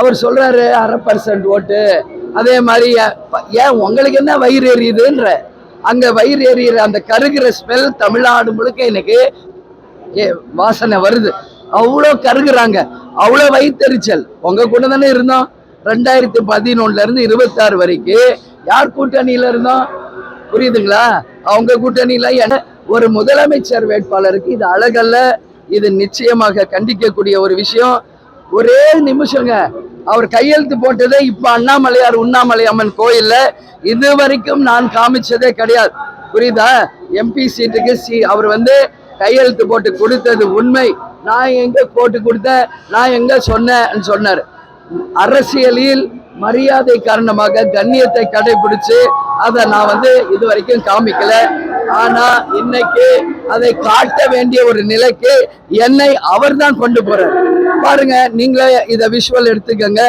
அவர் சொல்றாரு 1/2% ஓட்டு. அதே மாதிரி ஏன் உங்களுக்கு என்ன வயிறு எரியுதுன்ற, அங்க வயிறு எரியுற அந்த கருகிற ஸ்மெல் தமிழ்நாடு முழுக்க இன்னைக்கு வாசனை வருது. அவ்வளோ கருகுறாங்க, அவ்வளோ வயிற்றுச்சல். உங்க கூட தானே இருந்தோம் 2011 இருந்து 26 வரைக்கும். யார் கூட்டணியில இருந்தோம் புரியுதுங்களா? அவங்க கூட்டணியில ஒரு முதலமைச்சர் வேட்பாளருக்கு இது அழகல்ல. இது நிச்சயமாக கண்டிக்கக்கூடிய ஒரு விஷயம். ஒரே நிமிஷங்க, அவர் கையெழுத்து போட்டதே இப்ப அண்ணாமலையார் உண்ணாமலை அம்மன் கோயில்ல இது வரைக்கும் நான் காமிச்சதே கிடையாது. புரியுதா? எம்பி சீட்டுக்கு அவர் கையெழுத்து போட்டு கொடுத்தது உண்மை. நான் எங்க போட்டு கொடுத்தேன், நான் எங்க சொன்னேன்னு சொன்னார். அரசியலில் மரியாதை காரணமாக கண்ணியத்தை கடைபிடிச்சு அதை நான் இது வரைக்கும் காமிக்கல. ஆனா இன்னைக்கு அதை காட்ட வேண்டிய ஒரு நிலைக்கு என்னை அவர் தான் கொண்டு போறார். பாருங்க, நீங்களே இதை விஷுவல் எடுத்துக்கங்க.